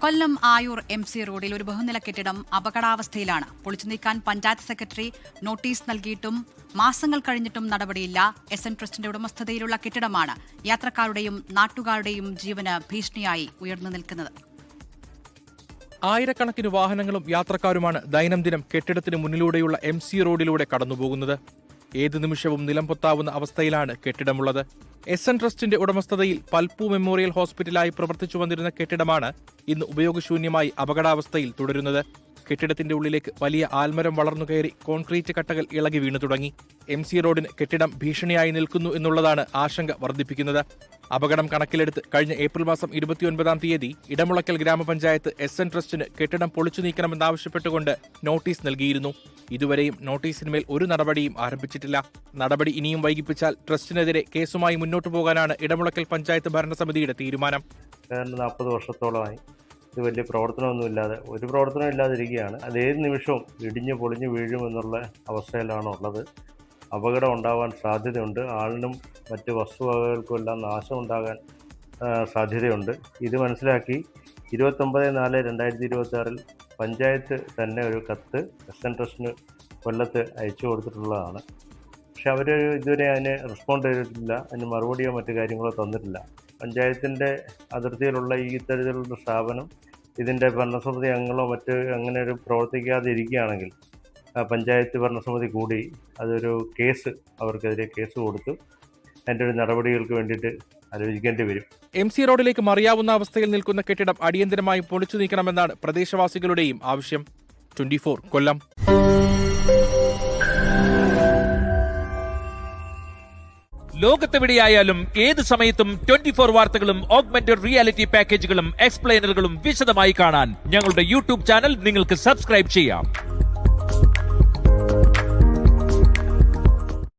കൊല്ലം Ayur MC റോഡിൽ ഒരു ബഹുനില കെട്ടിടം അപകടാവസ്ഥയിലാണ്. പൊളിച്ചു നീക്കാൻ പഞ്ചായത്ത് സെക്രട്ടറി നോട്ടീസ് നൽകിയിട്ടും മാസങ്ങൾ കഴിഞ്ഞിട്ടും നടപടിയില്ല. SN ട്രസ്റ്റിന്റെ ഉടമസ്ഥതയിലുള്ള കെട്ടിടമാണ് യാത്രക്കാരുടെയും നാട്ടുകാരുടെയും ജീവന് ഭീഷണിയായി ഉയർന്നു നിൽക്കുന്നത്. ആയിരക്കണക്കിന് വാഹനങ്ങളും യാത്രക്കാരുമാണ് ദൈനംദിനം കെട്ടിടത്തിന് മുന്നിലൂടെയുള്ള MC റോഡിലൂടെ കടന്നുപോകുന്നത്. ഏതു നിമിഷവും നിലംപൊത്താവുന്ന അവസ്ഥയിലാണ് കെട്ടിടമുള്ളത്. SN ട്രസ്റ്റിന്റെ ഉടമസ്ഥതയിൽ പൽപ്പു മെമ്മോറിയൽ ഹോസ്പിറ്റലായി പ്രവർത്തിച്ചു വന്നിരുന്ന കെട്ടിടമാണ് ഇന്ന് ഉപയോഗശൂന്യമായി അപകടാവസ്ഥയിൽ തുടരുന്നത്. കെട്ടിടത്തിന്റെ ഉള്ളിലേക്ക് വലിയ ആൽമരം വളർന്നു കയറി കോൺക്രീറ്റ് കട്ടകൾ ഇളകി വീണു തുടങ്ങി. MC റോഡിന് കെട്ടിടം ഭീഷണിയായി നിൽക്കുന്നു എന്നുള്ളതാണ് ആശങ്ക വർദ്ധിപ്പിക്കുന്നത്. അപകടം കണക്കിലെടുത്ത് കഴിഞ്ഞ ഏപ്രിൽ മാസം 29-ാം തീയതി ഇടമുളയ്ക്കൽ ഗ്രാമപഞ്ചായത്ത് SN ട്രസ്റ്റിന് കെട്ടിടം പൊളിച്ചു നീക്കണമെന്നാവശ്യപ്പെട്ടുകൊണ്ട് നോട്ടീസ് നൽകിയിരുന്നു. ഇതുവരെയും നോട്ടീസിന്മേൽ ഒരു നടപടിയും ആരംഭിച്ചിട്ടില്ല. നടപടി ഇനിയും വൈകിപ്പിച്ചാൽ ട്രസ്റ്റിനെതിരെ കേസുമായി മുന്നോട്ടു പോകാനാണ് ഇടമുളയ്ക്കൽ പഞ്ചായത്ത് ഭരണസമിതിയുടെ തീരുമാനം. 40 വർഷത്തോളമായി ഇത് വലിയ പ്രവർത്തനമൊന്നുമില്ലാതെ ഒരു പ്രവർത്തനം ഇല്ലാതിരിക്കുകയാണ്. അത് ഏത് നിമിഷവും ഇടിഞ്ഞു പൊളിഞ്ഞു വീഴുമെന്നുള്ള അവസ്ഥയിലാണ് ഉള്ളത്. അപകടം ഉണ്ടാവാൻ സാധ്യതയുണ്ട്. ആളിനും മറ്റ് വസ്തുവകകൾക്കും എല്ലാം നാശം ഉണ്ടാകാൻ സാധ്യതയുണ്ട്. ഇത് മനസ്സിലാക്കി 29/4/2026 പഞ്ചായത്ത് തന്നെ ഒരു കത്ത് SN ട്രസ്റ്റിന് കൊല്ലത്ത് അയച്ചു കൊടുത്തിട്ടുള്ളതാണ്. പക്ഷെ അവർ ഇതുവരെ അതിന് റെസ്പോണ്ട് ചെയ്തിട്ടില്ല. അതിന് മറുപടിയോ മറ്റു കാര്യങ്ങളോ തന്നിട്ടില്ല. പഞ്ചായത്തിൻ്റെ അതിർത്തിയിലുള്ള ഈ ഇത്തരത്തിലുള്ള സ്ഥാപനം ഇതിൻ്റെ ഭരണസമിതി അംഗങ്ങളോ മറ്റ് അങ്ങനെ ഒരു പ്രവർത്തിക്കാതെ ഇരിക്കുകയാണെങ്കിൽ പഞ്ചായത്ത് ഭരണസമിതി കൂടി അതൊരു കേസ് അവർക്കെതിരെ കേസ് കൊടുത്തു അതിൻ്റെ ഒരു നടപടികൾക്ക് വേണ്ടിയിട്ട് ആലോചിക്കേണ്ടി വരും. MC റോഡിലേക്ക് മറിയാവുന്ന അവസ്ഥയിൽ നിൽക്കുന്ന കെട്ടിടം അടിയന്തരമായി പൊളിച്ചു നീക്കണമെന്നാണ് പ്രദേശവാസികളുടെയും ആവശ്യം. 24 കൊല്ലം. ലോകത്തെവിടെയായാലും ഏത് സമയത്തും 24 വാർത്തകളും ഓഗ്മെന്റഡ് റിയാലിറ്റി പാക്കേജുകളും എക്സ്പ്ലെയിനറുകളും വിശദമായി കാണാൻ ഞങ്ങളുടെ YouTube ചാനൽ നിങ്ങൾക്ക് സബ്സ്ക്രൈബ് ചെയ്യാം.